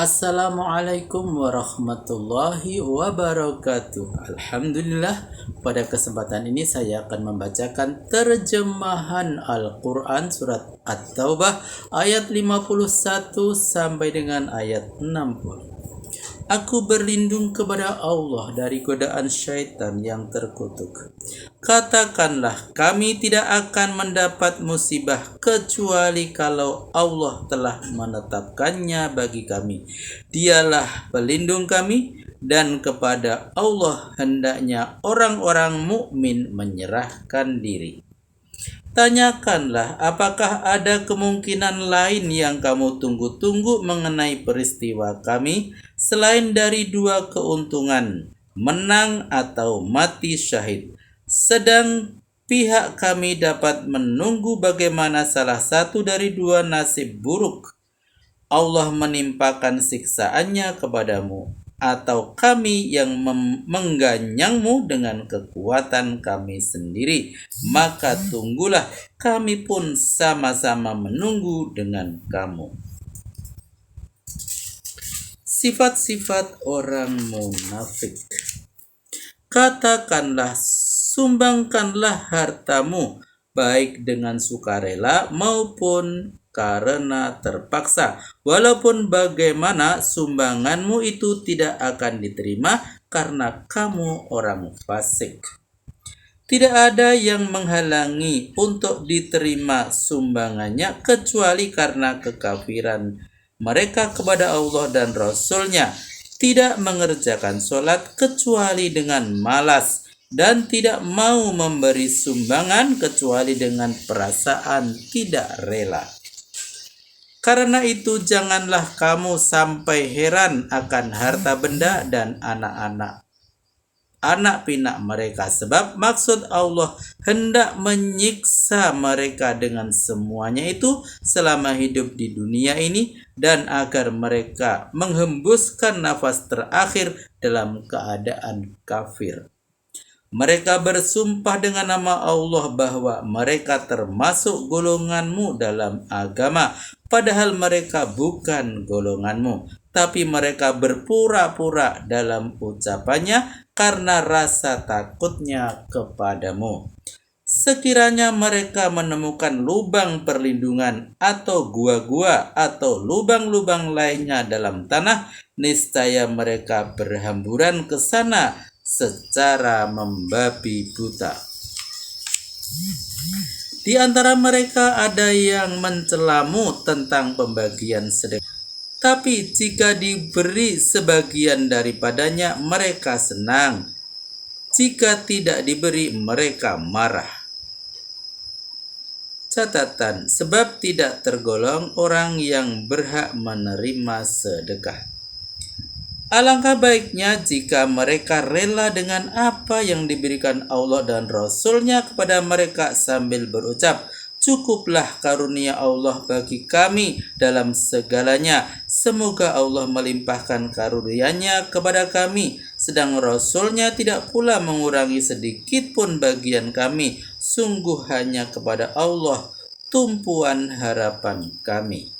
Assalamualaikum warahmatullahi wabarakatuh. Alhamdulillah, pada kesempatan ini saya akan membacakan terjemahan Al-Quran surat At-Taubah ayat 51 sampai dengan ayat 60. Aku berlindung kepada Allah dari godaan syaitan yang terkutuk. Katakanlah, kami tidak akan mendapat musibah kecuali kalau Allah telah menetapkannya bagi kami. Dialah pelindung kami, dan kepada Allah hendaknya orang-orang mukmin menyerahkan diri. Tanyakanlah, apakah ada kemungkinan lain yang kamu tunggu-tunggu mengenai peristiwa kami selain dari dua keuntungan, menang atau mati syahid? Sedang pihak kami dapat menunggu bagaimana salah satu dari dua nasib buruk Allah menimpakan siksaannya kepadamu, atau kami yang mengganyangmu dengan kekuatan kami sendiri. Maka tunggulah, kami pun sama-sama menunggu dengan kamu. Sifat-sifat orang munafik. Katakanlah, sumbangkanlah hartamu, baik dengan sukarela maupun karena terpaksa. Walaupun bagaimana, sumbanganmu itu tidak akan diterima karena kamu orang fasik. Tidak ada yang menghalangi untuk diterima sumbangannya kecuali karena kekafiran mereka kepada Allah dan Rasul-Nya, tidak mengerjakan sholat kecuali dengan malas, dan tidak mau memberi sumbangan kecuali dengan perasaan tidak rela. Karena itu janganlah kamu sampai heran akan harta benda dan anak pinak mereka, sebab maksud Allah hendak menyiksa mereka dengan semuanya itu selama hidup di dunia ini, dan agar mereka menghembuskan nafas terakhir dalam keadaan kafir. Mereka bersumpah dengan nama Allah bahwa mereka termasuk golonganmu dalam agama, padahal mereka bukan golonganmu. Tapi mereka berpura-pura dalam ucapannya karena rasa takutnya kepadamu. Sekiranya mereka menemukan lubang perlindungan atau gua-gua atau lubang-lubang lainnya dalam tanah, niscaya mereka berhamburan ke sana secara membabi buta. Di antara mereka ada yang mencelamu tentang pembagian sedekah, tapi jika diberi sebagian daripadanya mereka senang, jika tidak diberi mereka marah. Catatan, sebab tidak tergolong orang yang berhak menerima sedekah. Alangkah baiknya jika mereka rela dengan apa yang diberikan Allah dan Rasul-Nya kepada mereka sambil berucap, cukuplah karunia Allah bagi kami dalam segalanya. Semoga Allah melimpahkan karunia-Nya kepada kami, sedang Rasul-Nya tidak pula mengurangi sedikit pun bagian kami. Sungguh hanya kepada Allah tumpuan harapan kami.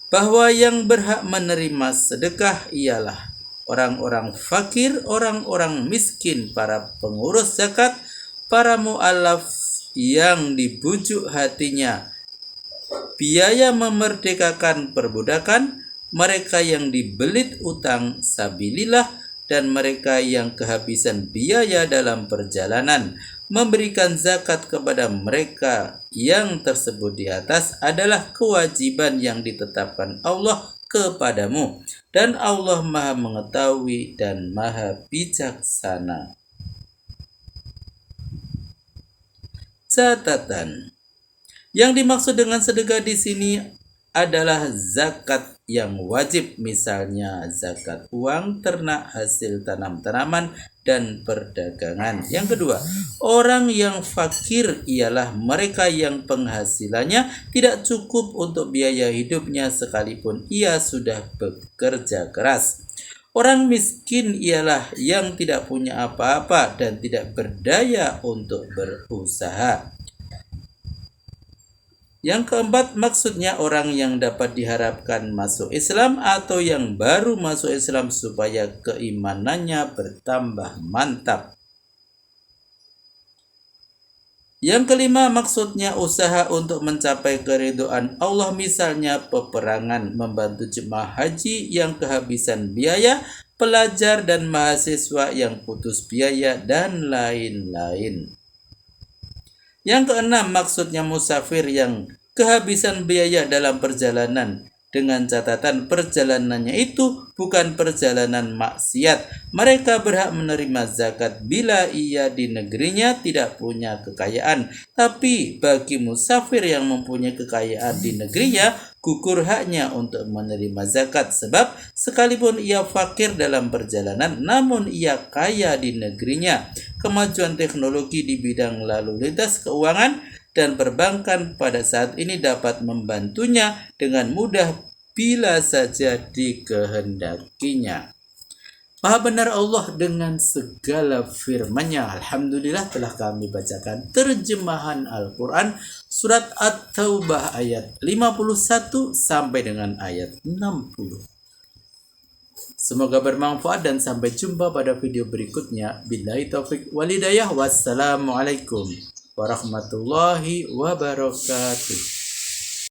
Bahwa yang berhak menerima sedekah ialah orang-orang fakir, orang-orang miskin, para pengurus zakat, para mu'alaf yang dibujuk hatinya, biaya memerdekakan perbudakan, mereka yang dibelit utang sabilillah, dan mereka yang kehabisan biaya dalam perjalanan. Memberikan zakat kepada mereka yang tersebut di atas adalah kewajiban yang ditetapkan Allah kepadamu, dan Allah Maha Mengetahui dan Maha Bijaksana. Catatan, yang dimaksud dengan sedekah di sini adalah zakat yang wajib, misalnya zakat uang, ternak, hasil tanam-tanaman, dan perdagangan. Yang kedua, orang yang fakir ialah mereka yang penghasilannya tidak cukup untuk biaya hidupnya sekalipun ia sudah bekerja keras. Orang miskin ialah yang tidak punya apa-apa dan tidak berdaya untuk berusaha. Yang keempat, maksudnya orang yang dapat diharapkan masuk Islam atau yang baru masuk Islam supaya keimanannya bertambah mantap. Yang kelima, maksudnya usaha untuk mencapai keridhaan Allah, misalnya peperangan, membantu jemaah haji yang kehabisan biaya, pelajar dan mahasiswa yang putus biaya, dan lain-lain. Yang keenam, maksudnya musafir yang kehabisan biaya dalam perjalanan, dengan catatan perjalanannya itu bukan perjalanan maksiat. Mereka berhak menerima zakat bila ia di negerinya tidak punya kekayaan. Tapi bagi musafir yang mempunyai kekayaan di negerinya, gugur haknya untuk menerima zakat, sebab sekalipun ia fakir dalam perjalanan namun ia kaya di negerinya. Kemajuan teknologi di bidang lalu lintas keuangan dan perbankan pada saat ini dapat membantunya dengan mudah bila saja dikehendakinya. Maha benar Allah dengan segala firman-Nya. Alhamdulillah telah kami bacakan terjemahan Al-Quran surat At-Taubah ayat 51 sampai dengan ayat 60. Semoga bermanfaat dan sampai jumpa pada video berikutnya. Billahi taufik wal hidayah. Wassalamualaikum warahmatullahi wabarakatuh.